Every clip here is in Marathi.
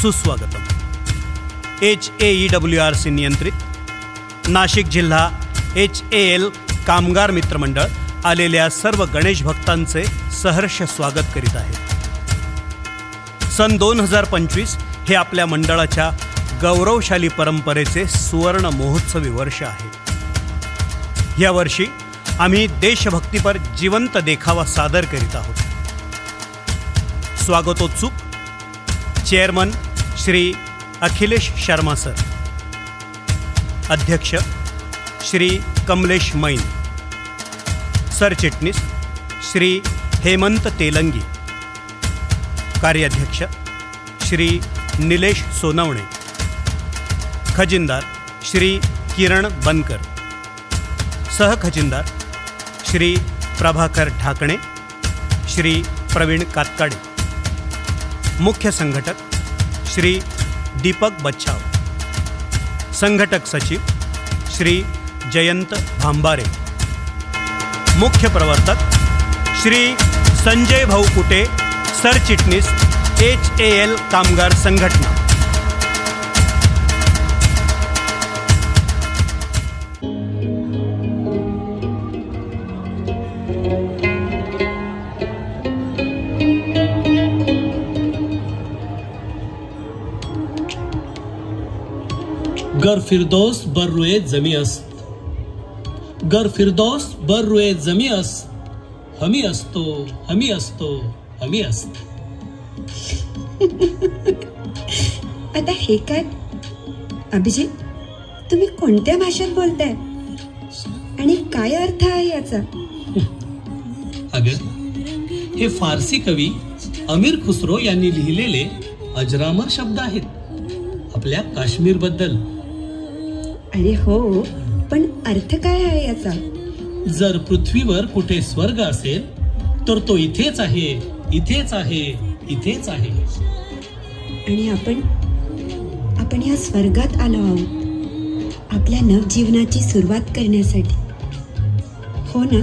सुस्वागतम. HAEWRC नियंत्रित नाशिक जिल्हा HAL कामगार मित्रमंडळ आलेल्या सर्व गणेश भक्तांचे सहर्ष स्वागत करीत आहे. सन 2025 हे आपल्या मंडळाच्या गौरवशाली परंपरेचे सुवर्ण महोत्सवी वर्ष आहे. या वर्षी आम्ही देशभक्तीपर जिवंत देखावा सादर करीत आहोत. स्वागतोत्सुक चेअरमन श्री अखिलेश शर्मा सर, अध्यक्ष श्री कमलेश मैन, सरचिटणीस श्री हेमंत तेलंगी, कार्याध्यक्ष श्री निलेश सोनवणे, खजिनदार श्री किरण बनकर, सहखजिनदार श्री प्रभाकर ढाकणे, श्री प्रवीण कातकाडे, मुख्य संघटक श्री दीपक बच्छाव, संघटक सचिव श्री जयंत भांबारे, मुख्य प्रवर्तक श्री संजय भाऊ कुटे, सरचिटणीस HAL कामगार संघटना. गर फिरदौस बर रुए जमी अस्त, गर फिरदौस बर रुए जमी अस्त, हमी असतो हमी असतो हमी असत. आता हे काय अभिजित, तुम्ही कोणत्या भाषेत बोलताय आणि काय अर्थ आहे याचा? अगं, हे फारसी कवी अमीर खुसरो यांनी लिहिलेले अजरामर शब्द आहेत आपल्या काश्मीर बद्दल. अरे हो, पण अर्थ काय आहे याचा? जर पृथ्वीवर कुठे स्वर्ग असेल तर तो इथेच आहे, इथेच आहे, इथेच आहे. आणि आपण या स्वर्गात आलो आहोत आपल्या नवजीवनाची सुरुवात करण्यासाठी, हो ना?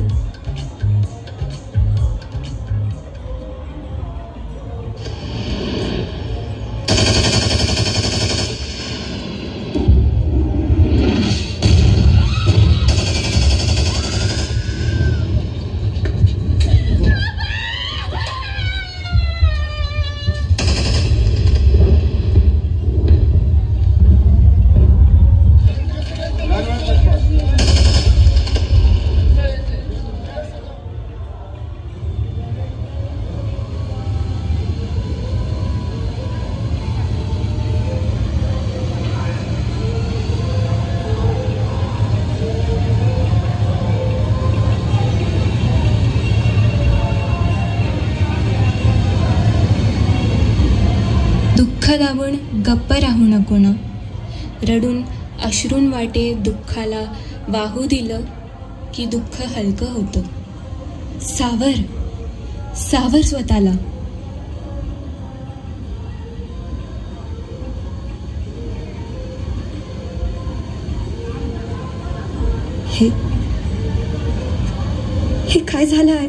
दुःख दाबून गप्प राहू नको ना, रडून अश्रून वाटे दुःखाला वाहू दिलं की दुःख हलकं होतं. सावर सावर स्वतःला. हे काय झालं आहे?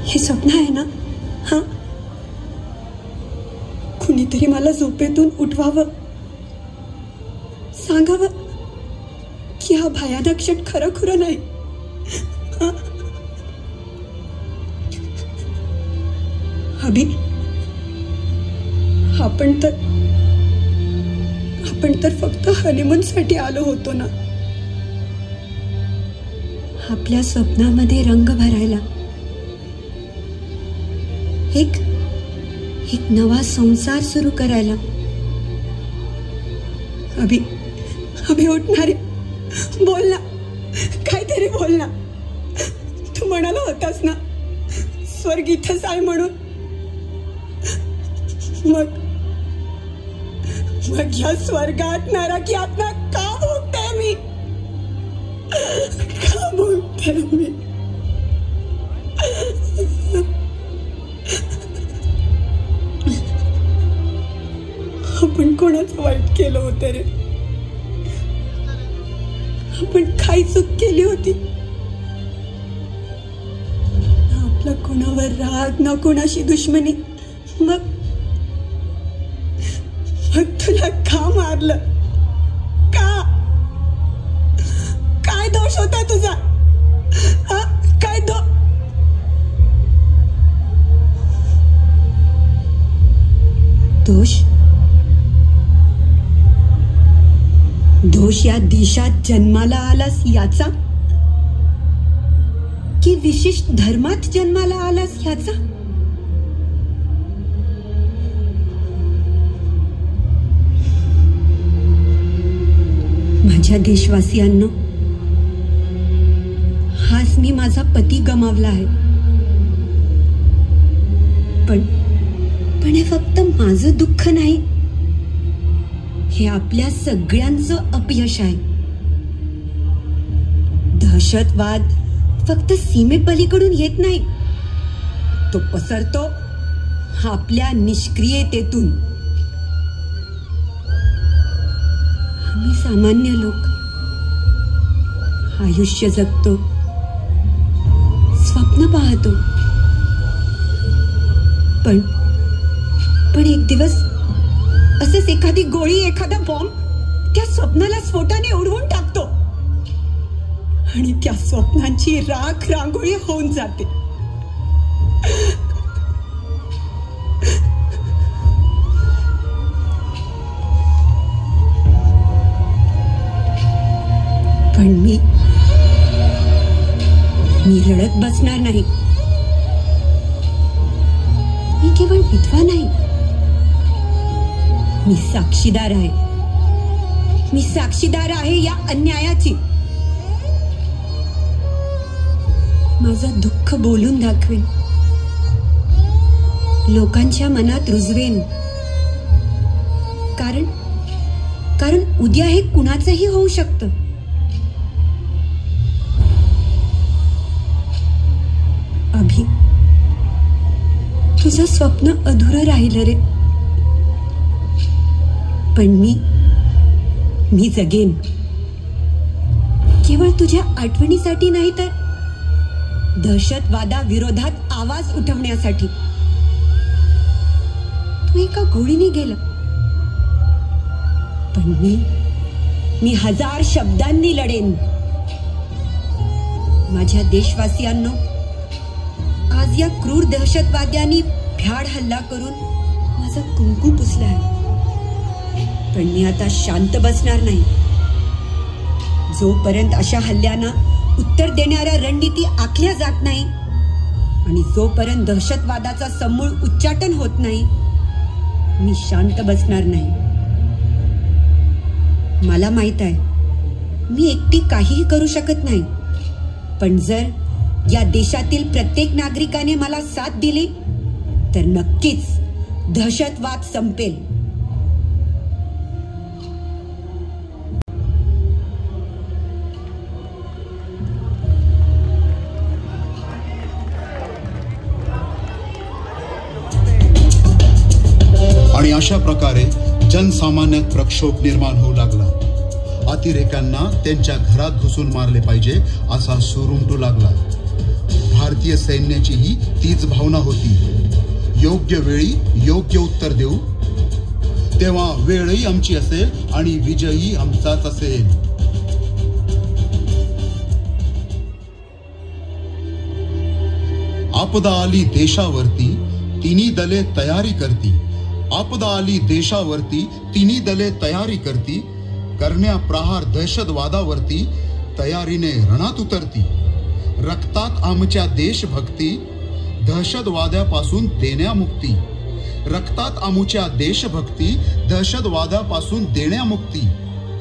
हे स्वप्न आहे ना? हा, कुणीतरी मला झोपेतून उठवावं, सांगावं की हा भयानक क्षण खरं नाही. अभि, आपण तर फक्त हनीमून साठी आलो होतो ना, आपल्या स्वप्नामध्ये रंग भरायला, एक नवा संसार सुरू करायला. अभि उठणारे, बोल ना, काहीतरी बोल ना. तू म्हणाला होतास ना स्वर्ग इथंच आहे म्हणून. मग या स्वर्गात नरकात ना का भोगते मी? का भोगते मी? आपण कोणाचं वाईट केलं होतं रे? आपण काय चूक केली होती? ना आपला कोणावर राग, ना कोणाशी दुश्मनी, मग तुला का मारलं? का? काय दोष होता तुझा? काय दोष या देशात जन्माला आलास याचा, की विशिष्ट धर्मात जन्माला आलास याचा? माझ्या देशवासियांनो, हाच मी माझा पती गमावला आहे, पण हे फक्त माझं दुःख नाही, हे आपल्या सगळ्यांचं अपयश आहे. दहशतवाद फक्त सीमेपलीकडून येत नाही, तो पसरतो आपल्या निष्क्रियतेतून. आम्ही सामान्य लोक आयुष्य जगतो, स्वप्न पाहतो, पण एक दिवस असंच एखादी गोळी, एखादा बॉम्ब त्या स्वप्नाला स्फोटाने उडवून टाकतो आणि त्या स्वप्नांची राख रांगोळी होऊन जाते. पण मी रडत बसणार नाही. मी केवळ विधवा नाही, मी साक्षीदार आहे या अन्यायाची. माझं दुःख बोलून दाखवेन, लोकांच्या मनात रुजवेन, कारण उद्या हे कुणाचंही होऊ शकतं. अभि, तुझं स्वप्न अधुरं राहिलं रे, पण मी जगेन, केवळ तुझ्या आठवणीसाठी नाही, तर दहशतवादाविरोधात आवाज उठवण्यासाठी. तू एका गोळीने गेला, पण मी 1000 शब्दांनी लढेन. माझ्या देशवासियांनो, आज या क्रूर दहशतवाद्यांनी भ्याड हल्ला करून माझा कुंकू पुसला आहे, पण मी आता शांत बसणार नाही. जोपर्यंत अशा हल्ल्यांना उत्तर देणाऱ्या रणनीती आखल्या जात नाही आणि जोपर्यंत दहशतवादाचा समूळ उच्चाटन होत नाही, मी शांत बसणार नाही. मला माहित आहे, मी एकटी काहीही करू शकत नाही, पण जर या देशातील प्रत्येक नागरिकाने मला साथ दिली तर नक्कीच दहशतवाद संपेल. आणि अशा प्रकारे जनसामान्यात प्रक्षोभ निर्माण होऊ लागला. अतिरेक्यांना त्यांच्या घरात घुसून मारले पाहिजे असा सूर उमटू लागला. भारतीय सैन्याचीही तीच भावना होती. योग्य वेळी योग्य उत्तर देऊ, तेव्हा वेळही आमची असेल आणि विजयही आमचाच असेल. आपदा आली देशावरती, तिन्ही दले तयारी करती. आपदा आली देशावरती, तिन्ही दले तयारी करती. करण्या प्रहार दहशतवादावरती, तयारीने रणात उतरती. रक्तात आमच्या देशभक्ती, दहशतवादापासून देण्या मुक्ती. रक्तात आमच्या देशभक्ती, दहशतवादापासून देण्या मुक्ती.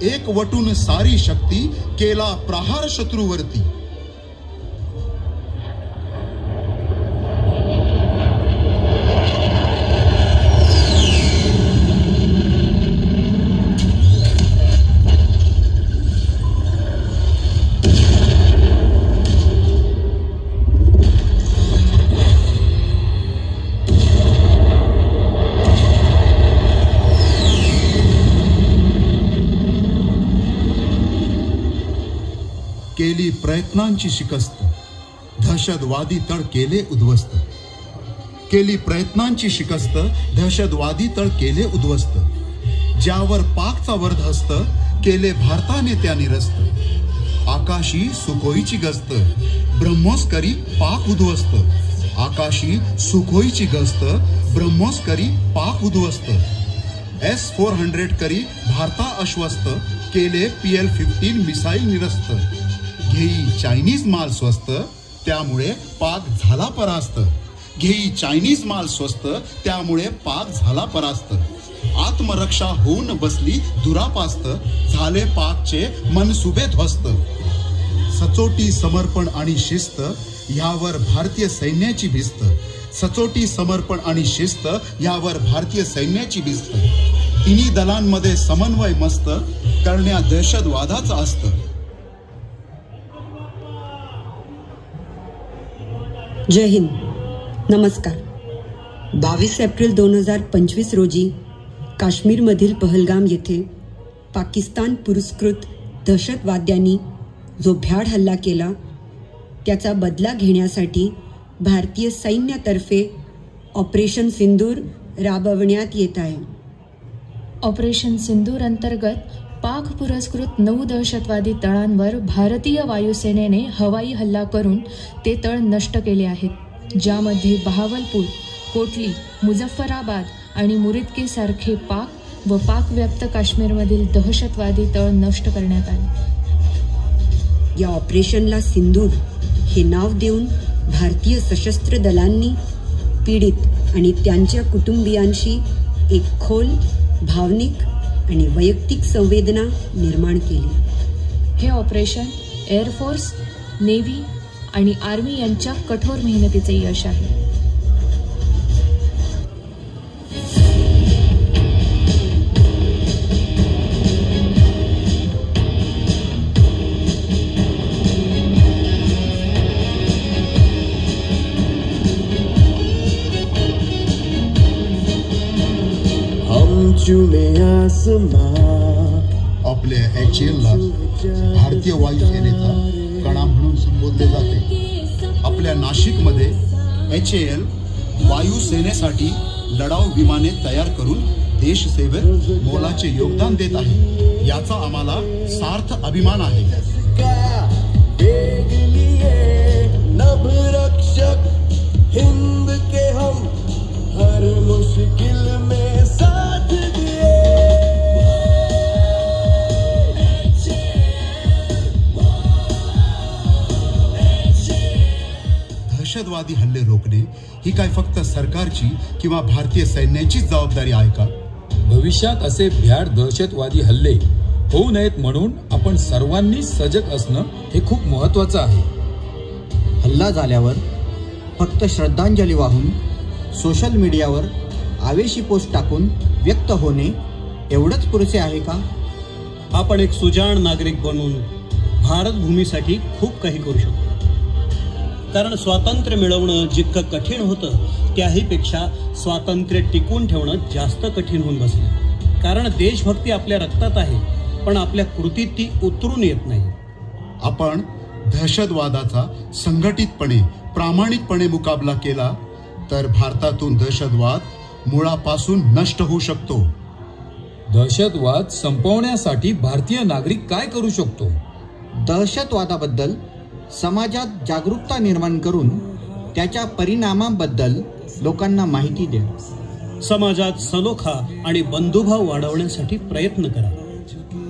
एक वटून सारी शक्ती, केला प्रहार शत्रूवरती. केली प्रयत्नांची शिकस्त, दहशतवादी तळ केले उद्ध्वस्त. केली प्रयत्नांची शिकस्त, दहशतवादी तळ केले उद्ध्वस्त. ज्यावर पाकचा वर्धहस्त, केले भारताने त्या निरस्त. आकाशी सुखोईची गस्त, ब्रह्मोस करी पाक उद्ध्वस्त. आकाशी सुखोईची गस्त, ब्रह्मोस करी पाक उद्ध्वस्त. S-400 करी भारता अश्वस्त, केले PL-15 मिसाईल निरस्त. घेई चायनीज माल स्वस्त, त्यामुळे पाक झाला परास्त. घेई चायनीज माल स्वस्त, त्यामुळे पाक झाला परास्त. आत्मरक्षा होऊन बसली दुरापास्त, झाले पाकचे मनसुबे ध्वस्त. सचोटी समर्पण आणि शिस्त, यावर भारतीय सैन्याची भिस्त. सचोटी समर्पण आणि शिस्त, यावर भारतीय सैन्याची भिस्त. तिन्ही दलांमध्ये समन्वय मस्त, करण्या दहशतवादाचा असत. जय हिंद. नमस्कार. 22 एप्रिल 2025 रोजी काश्मीरमधील पहलगाम येथे पाकिस्तान पुरस्कृत दहशतवाद्यांनी जो भ्याड हल्ला केला, त्याचा बदला घेण्यासाठी भारतीय सैन्यातर्फे ऑपरेशन सिंदूर राबवण्यात येत आहे. ऑपरेशन सिंदूर अंतर्गत पाक पुरस्कृत 9 दहशतवादी तळांवर भारतीय वायुसेनेने हवाई हल्ला करून ते तळ नष्ट केले आहेत, ज्यामध्ये बहावलपूर, कोटली, मुझफ्फराबाद आणि मुरिदकेसारखे पाक व पाकव्याप्त काश्मीरमधील दहशतवादी तळ नष्ट करण्यात आले. या ऑपरेशनला सिंदूर हे नाव देऊन भारतीय सशस्त्र दलांनी पीडित आणि त्यांच्या कुटुंबियांशी एक खोल भावनिक आणि वैयक्तिक संवेदना निर्माण केली. हे ऑपरेशन एअरफोर्स, नेव्ही आणि आर्मी यांच्या कठोर मेहनतीचे यश आहे. आपल्या HALला भारतीय वायुसेनेचा कणा म्हणून संबोधले जाते. आपल्या नाशिकमध्ये HAL वायुसेनेसाठी लढाऊ विमाने तयार करून देशसेवेत मोलाचे योगदान देत आहे. याचा आम्हाला सार्थ अभिमान आहे. हिंद के हम हर मुश्किल में साथ दिए. दहशतवादी हल्ले रोखणे ही काय फक्त सरकारची किंवा भारतीय सैन्याचीच जबाबदारी आहे का? भविष्यात असे भ्याड दहशतवादी हल्ले होऊ नयेत म्हणून आपण सर्वांनी सजग असणं हे खूप महत्त्वाचं आहे. हल्ला झाल्यावर फक्त श्रद्धांजली वाहून सोशल मीडियावर आवेशी पोस्ट टाकून व्यक्त होणे एवढंच पुरेसे आहे का? आपण एक सुजाण नागरिक बनून भारत भूमीसाठी खूप काही करू शकतो. कारण स्वातंत्र्य मिळवणं जितकं कठीण होतं, त्याहीपेक्षा स्वातंत्र्य टिकवून ठेवणं जास्त कठीण होऊन बसलं. कारण देशभक्ती आपल्या रक्तात आहे, पण आपल्या कृतीत ती उतरून येत नाही. आपण दहशतवादाचा संघटितपणे प्रामाणिकपणे मुकाबला केला तर भारतातून दहशतवाद मुळापासून नष्ट होऊ शकतो. दहशतवाद संपवण्यासाठी भारतीय नागरिक काय करू शकतो? दहशतवादाबद्दल समाजात जागरूकता निर्माण करून त्याच्या परिणामांबद्दल लोकांना माहिती द्या. समाजात सलोखा आणि बंधुभाव वाढवण्यासाठी प्रयत्न करा.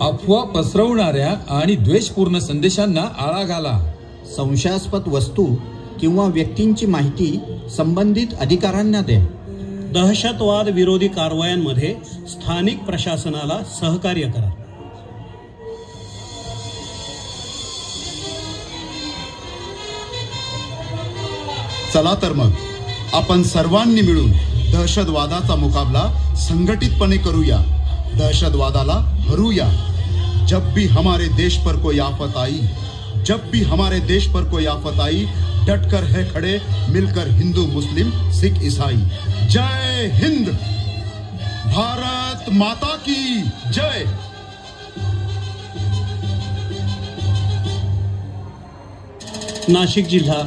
अफवा पसरवणाऱ्या आणि द्वेषपूर्ण संदेशांना आळा घाला. संशयास्पद वस्तू किंवा व्यक्तींची माहिती संबंधित अधिकाऱ्यांना द्या. दहशतवाद विरोधी कारवायांमध्ये स्थानिक प्रशासनाला सहकार्य करा. चला तर मग आपण सर्वांनी मिळून दहशतवादाचा मुकाबला संघटितपणे करूया. दहशतवादाला हरूया. जब भी हमारे देश पर कोई आफत आई, जब भी हमारे देश पर कोई आफत आई, डटकर है खड़े मिलकर हिंदू मुस्लिम सिख ईसाई. जय हिंद. भारत माता की जय. नाशिक जिल्हा